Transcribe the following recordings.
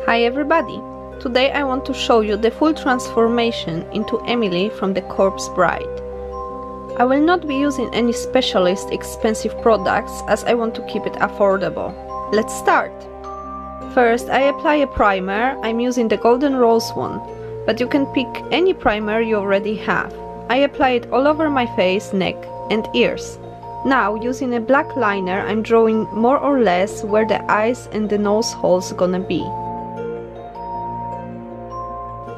Hi everybody! Today I want to show you the full transformation into Emily from the Corpse Bride. I will not be using any specialist expensive products as I want to keep it affordable. Let's start! First I apply a primer. I'm using the Golden Rose one, but you can pick any primer you already have. I apply it all over my face, neck and ears. Now using a black liner I'm drawing more or less where the eyes and the nose holes gonna be.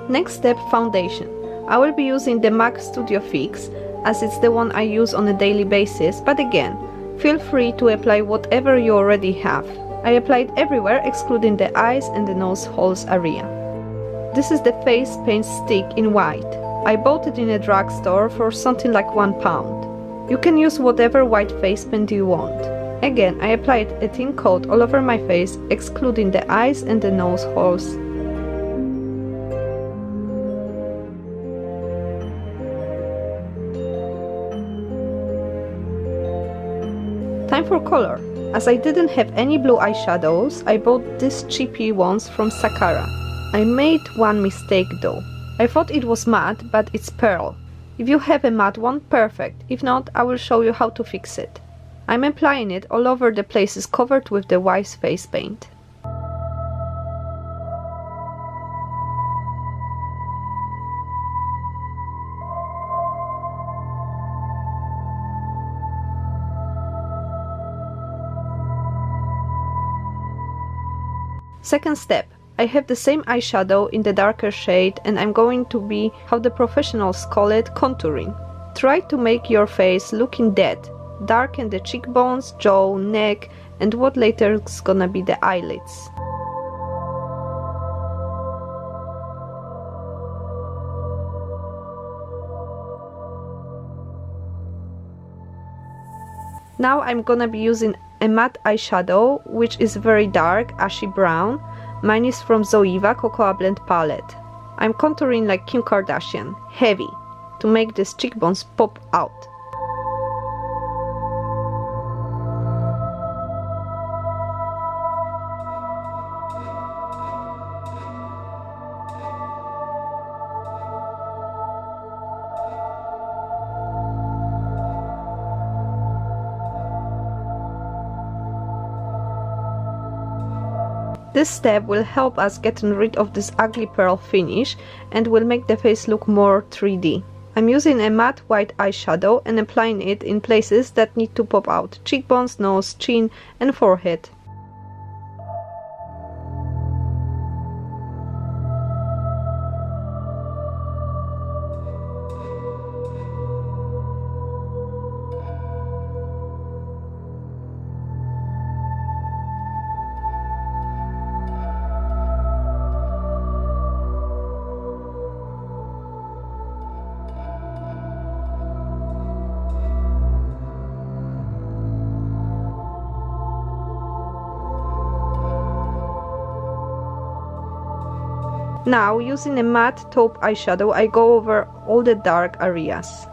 Next step, foundation. I will be using the MAC Studio Fix as it's the one I use on a daily basis, but again, feel free to apply whatever you already have. I applied everywhere excluding the eyes and the nose holes area. This is the face paint stick in white. I bought it in a drugstore for something like £1. You can use whatever white face paint you want. Again, I applied a thin coat all over my face excluding the eyes and the nose holes. Time for color. As I didn't have any blue eyeshadows, I bought these cheapy ones from Sakara. I made one mistake though. I thought it was matte, but it's pearl. If you have a matte one, perfect. If not, I will show you how to fix it. I'm applying it all over the places covered with the white face paint. Second step, I have the same eyeshadow in the darker shade and I'm going to be, how the professionals call it, contouring. Try to make your face looking dead. Darken the cheekbones, jaw, neck and what later is gonna be the eyelids. Now I'm gonna be using a matte eyeshadow, which is very dark, ashy brown. Mine is from Zoeva Cocoa Blend palette. I'm contouring like Kim Kardashian, heavy, to make these cheekbones pop out. This step will help us getting rid of this ugly pearl finish and will make the face look more 3D. I'm using a matte white eyeshadow and applying it in places that need to pop out: cheekbones, nose, chin and forehead. Now, using a matte taupe eyeshadow, I go over all the dark areas.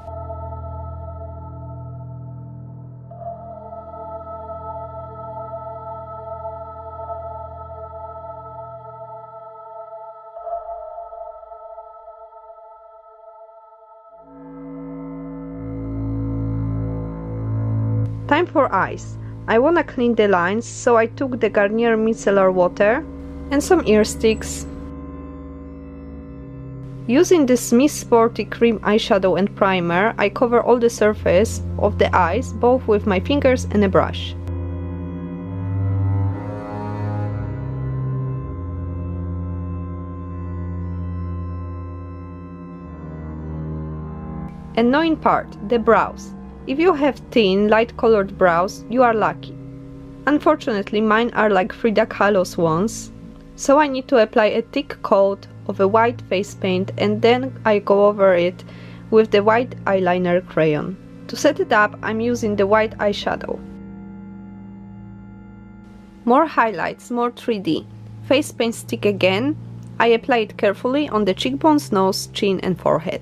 Time for eyes. I wanna clean the lines, so I took the Garnier micellar water and some ear sticks. Using this Miss Sporty cream eyeshadow and primer, I cover all the surface of the eyes, both with my fingers and a brush. Annoying part, the brows. If you have thin, light-colored brows, you are lucky. Unfortunately, mine are like Frida Kahlo's ones, so I need to apply a thick coat of a white face paint and then I go over it with the white eyeliner crayon. To set it up, I'm using the white eyeshadow. More highlights, more 3D. Face paint stick again. I apply it carefully on the cheekbones, nose, chin and forehead.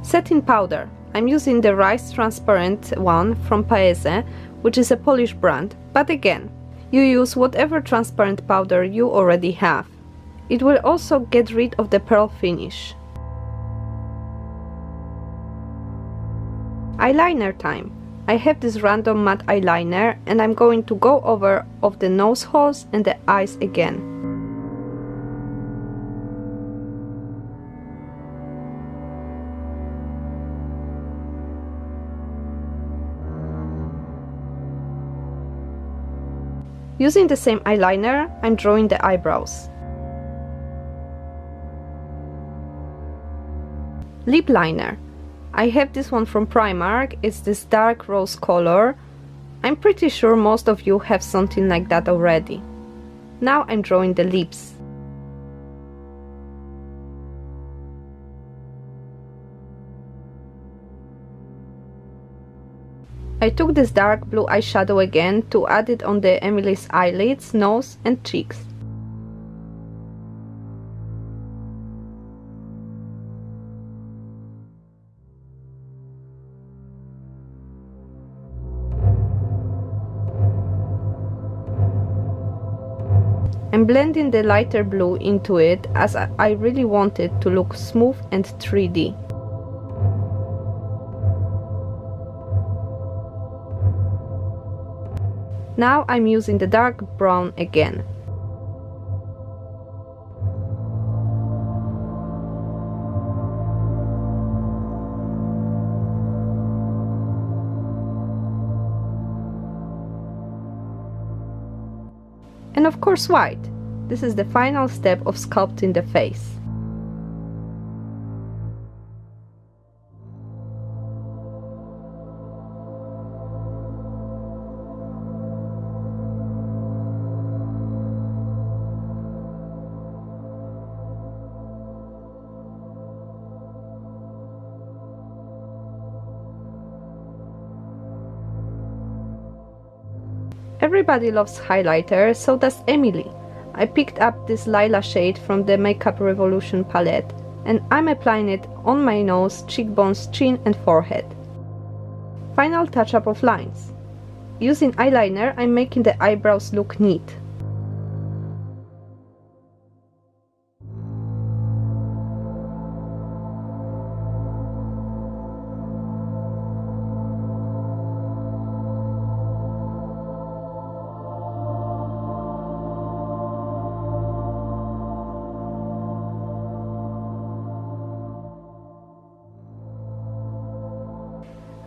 Setting powder. I'm using the rice transparent one from Paese, which is a Polish brand, but again, you use whatever transparent powder you already have. It will also get rid of the pearl finish. Eyeliner time. I have this random matte eyeliner and I'm going to go over of the nose holes and the eyes again. Using the same eyeliner, I'm drawing the eyebrows. Lip liner. I have this one from Primark, it's this dark rose color. I'm pretty sure most of you have something like that already. Now I'm drawing the lips. I took this dark blue eyeshadow again to add it on the Emily's eyelids, nose and cheeks. I'm blending the lighter blue into it as I really want it to look smooth and 3D. Now I'm using the dark brown again. And of course white. This is the final step of sculpting the face. Everybody loves highlighter, so does Emily. I picked up this lilac shade from the Makeup Revolution palette and I'm applying it on my nose, cheekbones, chin and forehead. Final touch-up of lines. Using eyeliner, I'm making the eyebrows look neat.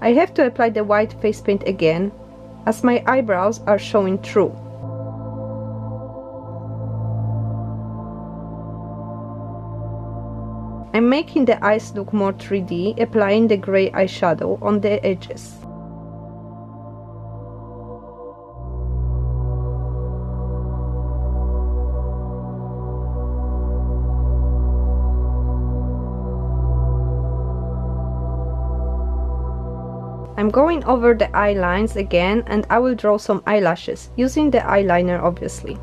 I have to apply the white face paint again, as my eyebrows are showing through. I'm making the eyes look more 3D, applying the grey eyeshadow on the edges. I'm going over the eye lines again and I will draw some eyelashes, using the eyeliner obviously.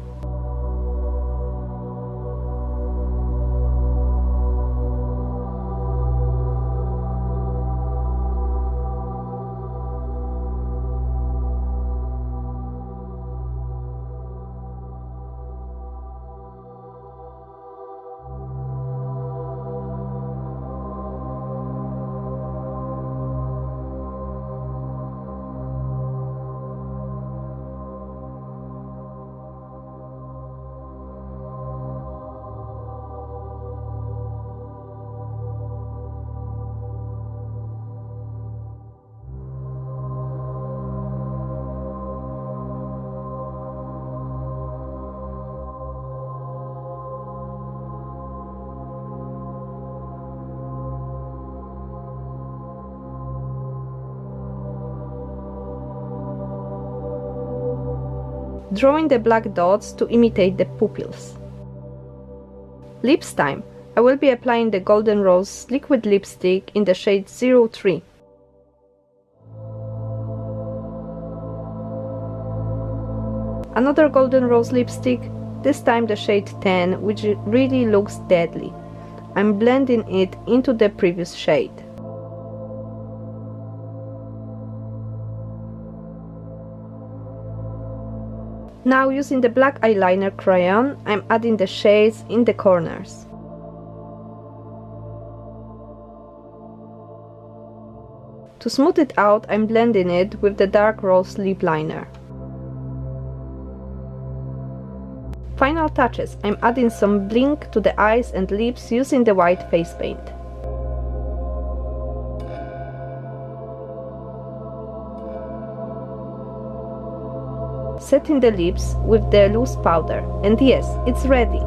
Drawing the black dots to imitate the pupils. Lips time. I will be applying the Golden Rose liquid lipstick in the shade 03. Another Golden Rose lipstick, this time the shade 10, which really looks deadly. I'm blending it into the previous shade. Now, using the black eyeliner crayon, I'm adding the shades in the corners. To smooth it out, I'm blending it with the dark rose lip liner. Final touches, I'm adding some blink to the eyes and lips using the white face paint. Setting the lips with the loose powder, and yes, it's ready!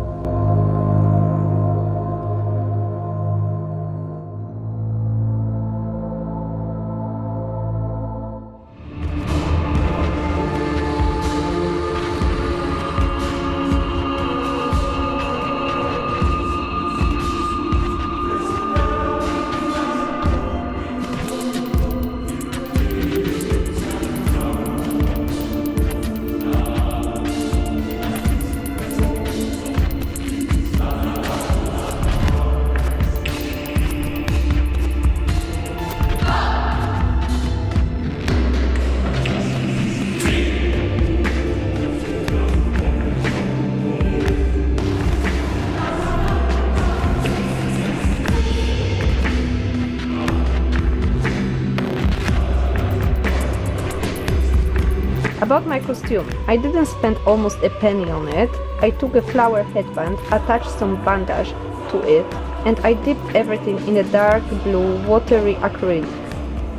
About my costume, I didn't spend almost a penny on it. I took a flower headband, attached some bandage to it, and I dipped everything in a dark blue watery acrylic.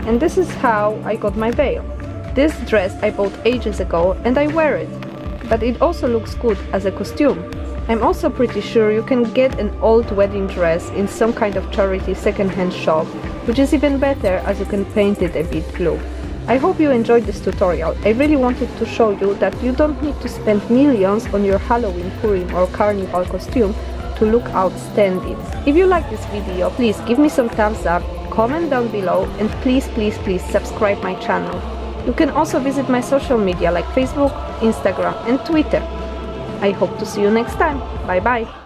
And this is how I got my veil. This dress I bought ages ago and I wear it, but it also looks good as a costume. I'm also pretty sure you can get an old wedding dress in some kind of charity second-hand shop, which is even better as you can paint it a bit blue. I hope you enjoyed this tutorial. I really wanted to show you that you don't need to spend millions on your Halloween, Purim or Carnival costume to look outstanding. If you like this video, please give me some thumbs up, comment down below, and please subscribe my channel. You can also visit my social media like Facebook, Instagram and Twitter. I hope to see you next time. Bye bye!